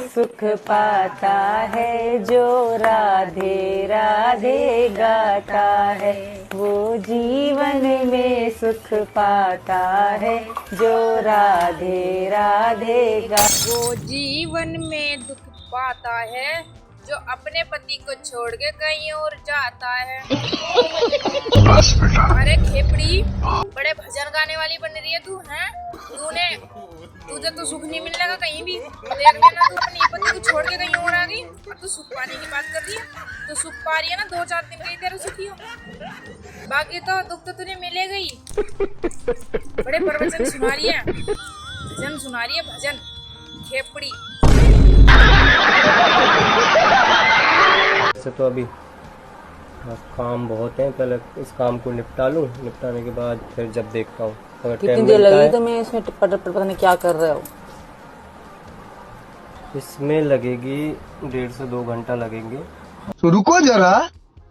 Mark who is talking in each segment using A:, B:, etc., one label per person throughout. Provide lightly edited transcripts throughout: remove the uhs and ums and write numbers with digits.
A: सुख पाता है, जो राधे राधे गाता है, वो जीवन में सुख पाता है, जो राधे राधे
B: वो जीवन में दुख पाता है, जो अपने पति को छोड़ के कहीं और जाता है। अरे खेपड़ी, बड़े भजन गाने वाली बन रही है तू, हैं? तुझे तो सुख नहीं मिलेगा कहीं भी। देख लेना, तू अपने पति को छोड़ के कहीं और आ गई और तू सुख पाने की बात कर रही है। तो सुख पा रही है ना, 2-4 दिन कहीं तेरे सुखी हो, बाकी तो दुख तो तुझे मिलेगा ही। बड़े प्रवचन सुना रही है, भजन सुना रही है, भजन खेपड़ी।
C: वैसे तो अभी काम बहुत है, पहले इस काम को निपटा लूं, निपटाने के बाद फिर जब देखता हूँ अगर
A: कितनी देर लगेगी तो मैं इसमें पता नहीं क्या कर रहे हो।
C: इसमें लगेगी 1.5 से 2 घंटा लगेंगे।
D: तो रुको जरा,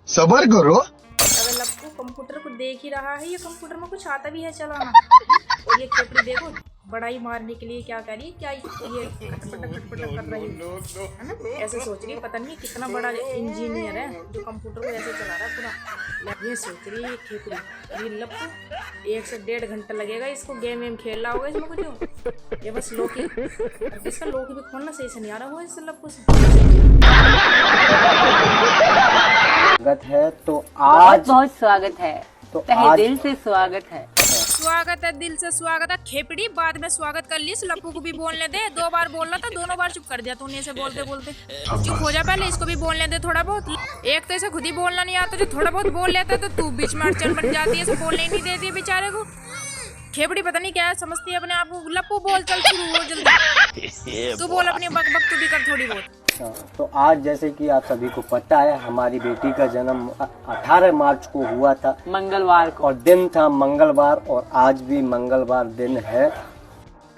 D: सब्र करो।
B: अगर लप्पू कंप्यूटर को देख ही रहा है, ये कंप्यूटर में कुछ आता भी है चलाना। और ये खेपड़ी देखो, बड़ाई मारने के लिए क्या कह रही है, क्या ये खटपट कर रही है ना, ऐसे सोच रही है। पता नहीं कितना बड़ा इंजीनियर है जो कंप्यूटर को ऐसे चला रहा है पूरा। ये सोच रही है खेपड़ी, ये लप्पू 1 से 1.5 घंटा लगेगा इसको, गेम वेम खेल रहा होगा इसमें कुछ। ये बस लोकी, इसका लोकी भी खोलना सही से नहीं आ रहा हो इस लप्पू से।
C: स्वागत है तो आज
A: बहुत स्वागत है,
C: तो
A: तहे
C: आज
A: दिल से स्वागत है।
B: स्वागत है, दिल से स्वागत है खेपड़ी। बाद में स्वागत कर ली, लप्पू को भी बोलने दे। 2 बार बोलना था, दोनों बार चुप कर दिया तूने इसे बोलते बोलते। चुप हो जा, पहले इसको भी बोलने दे थोड़ा बहुत। एक तो इसे खुद ही बोलना नहीं आता, जो थोड़ा बहुत बोल लेता है तो तू बीच में अड़चन बन जाती है, इसे बोलने ही नहीं देती बेचारे को। खेपड़ी पता नहीं क्या समझती है अपने आप को। लप्पू बोल, चल शुरू हो जल्दी। तू बोल अपनी बक बक, तू भी कर थोड़ी बहुत।
C: तो आज जैसे कि आप सभी को पता है, हमारी बेटी का जन्म 18 मार्च को हुआ था,
A: मंगलवार को,
C: और दिन था मंगलवार, और आज भी मंगलवार दिन है।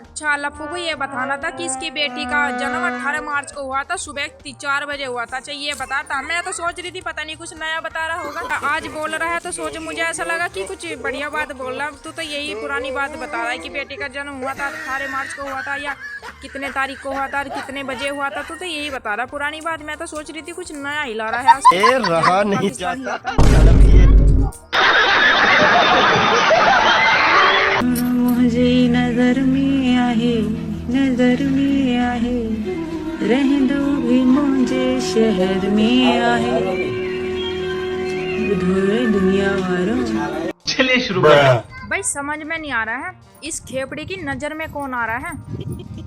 B: अच्छा, लप्पू को ये बताना था कि इसकी बेटी का जन्म 18 मार्च को हुआ था, सुबह 4 बजे हुआ था। चाहिए ये बताता। मैं तो सोच रही थी पता नहीं कुछ नया बता रहा होगा, आज बोल रहा है तो सोच मुझे ऐसा लगा कि कुछ बढ़िया बात बोल रहा। तू तो यही पुरानी बात बता रहा है कि बेटी का जन्म हुआ था 18 मार्च को हुआ था, या कितने तारीख को हुआ था और कितने बजे हुआ था। तू तो यही बता रहा पुरानी बात। मैं तो सोच रही थी कुछ नया हिला रहा है।
D: रहा नहीं जाता।
A: मुझे नजर में आहे, नजर में आहे, रह दो भी मुझे शहर में आहे, दुनिया वालों।
D: चलिए शुरू करते।
B: भाई समझ में नहीं आ रहा है, इस खेपड़ी की नजर में कौन आ रहा है।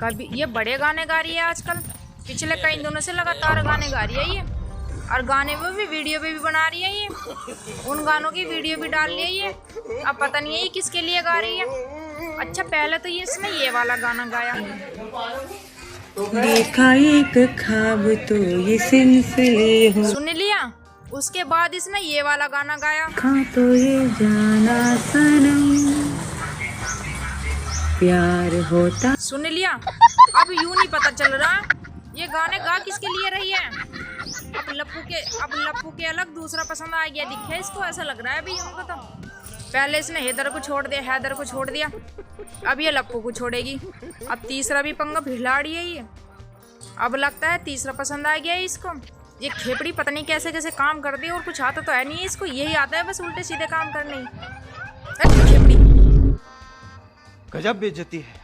B: कभी ये बड़े गाने गा रही है आजकल, पिछले कई दिनों से लगातार गाने गा रही है ये, और गाने में भी वीडियो भी बना रही है ये, उन गानों की वीडियो भी डाल रही है ये। अब पता नहीं है ये किसके लिए गा रही है। अच्छा, पहले तो ये इसने ये वाला गाना गाया,
A: देखा एक ख्वाब तो ये सिलसिले हो,
B: सुन लिया। उसके बाद इसने ये वाला गाना गाया,
A: खा तो ये जाना सनम प्यार होता।
B: सुन लिया। अब यूं नहीं पता चल रहा ये गाने गा किसके लिए रही है। अब लप्पू के अलग दूसरा पसंद आ गया दिखे इसको, ऐसा लग रहा है अभी हमको तो। पहले इसने हैदर को छोड़ दिया, अब ये लप्पू को छोड़ेगी। अब तीसरा भी पंगा भिड़ा रही है ये। अब लगता है तीसरा पसंद आ गया है इसको। ये खेपड़ी पता नहीं कैसे कैसे काम करती है, और कुछ आता तो है नहीं इसको, यही आता है बस उल्टे सीधे काम करने ही। खेपड़ी
D: गजब बेइज्जती है।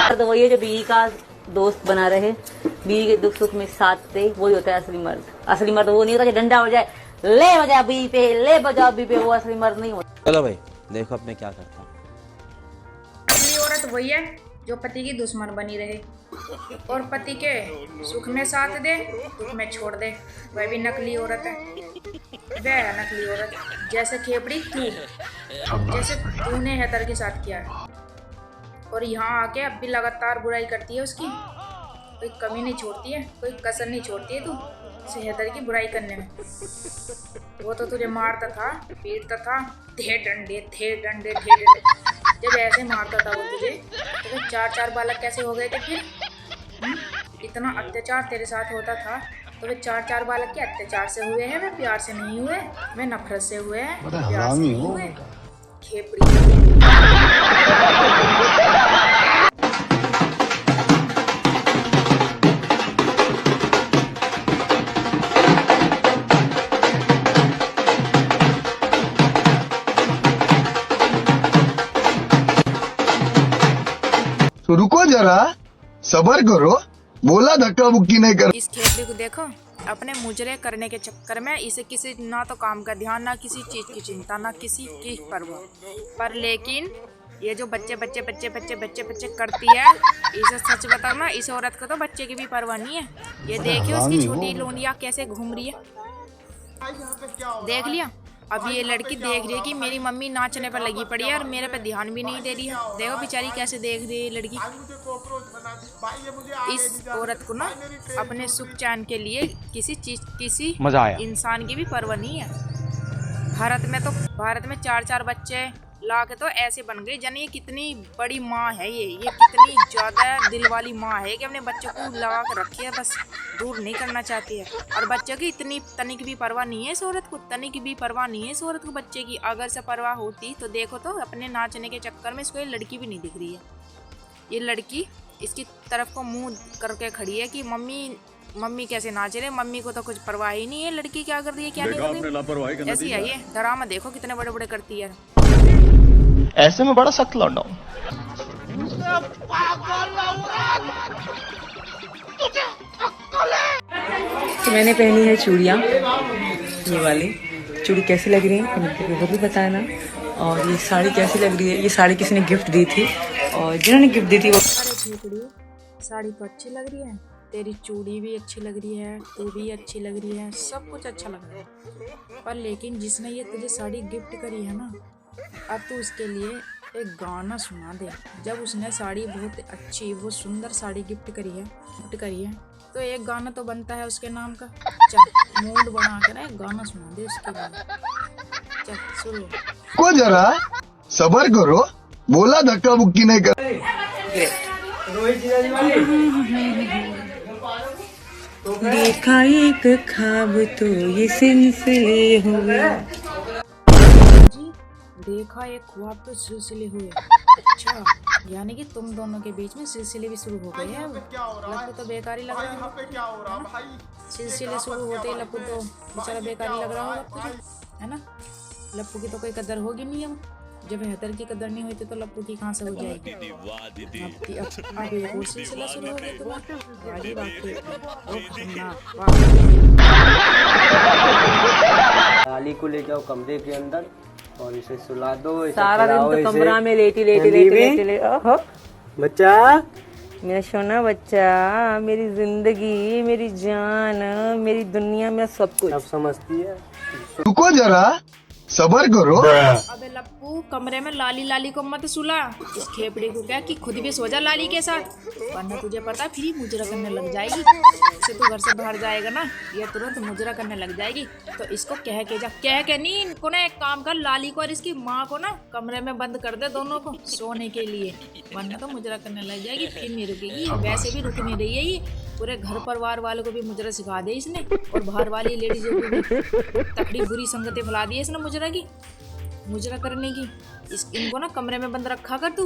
A: तो वही है जो बीवी का दोस्त बना रहे, बीवी के दुख सुख में साथ दे, वही होता है असली मर्द। असली मर्द वो नहीं होता जो डंडा हो जाए, ले बजा बीवी पे, ले बजाओ बीवी पे, वो असली मर्द नहीं होता।
E: चलो भाई देखो अब मैं क्या करता हूँ।
B: असली औरत वही है जो पति की दुश्मन बनी रहे और पति के सुख में साथ दे, दुख में छोड़ दे। वह भी नकली औरत है, वह है नकली औरत। जैसे खेपड़ी तू है, जैसे तूने हैदर के साथ किया है, और यहाँ आके अब भी लगातार बुराई करती है उसकी। कोई कमी नहीं छोड़ती है, कोई कसर नहीं छोड़ती है तू हैदर की बुराई करने में। वो तो तुझे मारता था, पीटता था, थे डंडे। जब ऐसे मारता था वो तुझे, तो 4 बालक कैसे हो गए थे फिर? इतना अत्याचार तेरे साथ होता था, तो वे 4 बालक के अत्याचार से हुए हैं, वे प्यार से नहीं हुए, वे नफरत से हुए हैं, प्यार से नहीं हुए। खेपड़ी
D: तो रुको जरा, सबर करो, बोला धक्का बुक्की नहीं कर।
B: इस खेपड़ी को देखो, अपने मुजरे करने के चक्कर में इसे किसी ना तो काम का ध्यान, ना किसी चीज की चिंता, ना किसी की परवाह। पर लेकिन ये जो बच्चे करती है, इसे सच बताओ ना, इस औरत को तो बच्चे की भी परवाह नहीं है। ये देखिए उसकी छोटी लोनिया कैसे घूम रही है, देख लिया। अब ये लड़की देख रही है कि मेरी मम्मी नाचने पर लगी पड़ी है और मेरे पे ध्यान भी नहीं दे रही है। देखो बेचारी कैसे देख रही है लड़की। इस औरत को ना अपने सुख चैन के लिए किसी
D: मजा आया।
B: इंसान की भी परवाह नहीं है। भारत में 4 बच्चे ला के तो ऐसे बन गई, जाने ये कितनी बड़ी माँ है, ये कितनी ज्यादा दिल वाली माँ है कि अपने बच्चों को लगा कर रखी है, बस दूर नहीं करना चाहती है। और बच्चों की इतनी तनिक भी परवाह नहीं है इस औरत को, तनिक भी परवाह नहीं है इस औरत को बच्चे की। अगर से परवाह होती तो देखो तो अपने नाचने के चक्कर में इसको ये लड़की भी नहीं दिख रही है। ये लड़की इसकी तरफ को मुंह करके खड़ी है कि मम्मी कैसे नाच रहे, मम्मी को तो कुछ परवाह ही नहीं है। लड़की क्या कर रही है, क्या नहीं कर रही, ऐसी है ये। ड्रामा देखो कितने बड़े बड़े करती है।
D: ऐसे में बड़ा सख्त लौंडा हूं।
F: तो मैंने पहनी है चूड़ियाँ, ये वाली चूड़ी कैसी लग रही है वो भी बताना। और ये साड़ी कैसी लग रही है, ये साड़ी किसी ने गिफ्ट दी थी और जिन्होंने गिफ्ट दी थी वो।
B: साड़ी तो अच्छी लग रही है, तेरी चूड़ी भी अच्छी लग रही है, तू भी अच्छी लग रही है, सब कुछ अच्छा लग रहा है। पर लेकिन जिसने ये तुझे साड़ी गिफ्ट करी है ना, अब तू उसके लिए एक गाना सुना दे। जब उसने साड़ी बहुत अच्छी, बहुत सुंदर साड़ी गिफ्ट करी है तो एक गाना तो बनता है उसके नाम का। चल मूड बना कर एक गाना सुना दे उसके लिए। चल सुनो।
D: को जरा सबर करो, बोला धक्का बुक्की नहीं कर।
F: देखा एक ख्वाब तो ये सिलसिले हुए।
B: देखा एक ख्वाब तो सिलसिले हुए। अच्छा, यानी कि तुम दोनों के बीच में सिलसिले भी शुरू हो गए हैं। लप्पू तो बेकार ही लग रहा है, सिलसिले शुरू होते ही लप्पू तो बेचारा बेकार ही लग रहा होगा तुझे, है ना। लप्पू की तो कोई कदर होगी नहीं। अब जब बेहतर की कदर नहीं होती तो लप्पू की कहाँ से हो जाएगी। अब एक और सिलसिला शुरू हो गया
C: लाली को ले जाओ कमरे के अंदर और इसे सुला दो।
A: सारा दिन तो कमरा में लेटी ओहो
C: बच्चा,
A: मेरा सोना बच्चा, मेरी जिंदगी, मेरी जान, मेरी दुनिया, मेरा सब कुछ।
C: अब समझती है।
D: रुको जरा, सबर करो।
B: अबे लप्पू, कमरे में लाली को मत सुला। इस खेपड़ी को क्या कि खुद भी सो जा लाली के साथ, वरना तुझे पता फिर ही मुजरा करने लग जाएगी। इसे तू घर से बाहर जाएगा ना, ये तुरंत मुजरा करने लग जाएगी। तो इसको कह के जा, कह के नहीं, इनको ना एक काम कर, लाली को और इसकी माँ को ना कमरे में बंद कर दे दोनों को सोने के लिए, वरना तो मुजरा करने लग जाएगी, फिर नहीं रुकेगी। वैसे भी रुक नहीं रही है ये, पूरे घर परिवार वालों को भी मुजरा सिखा दे इसने, और बाहर वाली लेडीज को भी तकड़ी बुरी संगतें फैला दी है इसने मुजरा करने की। इनको ना कमरे में बंद रखा कर तू।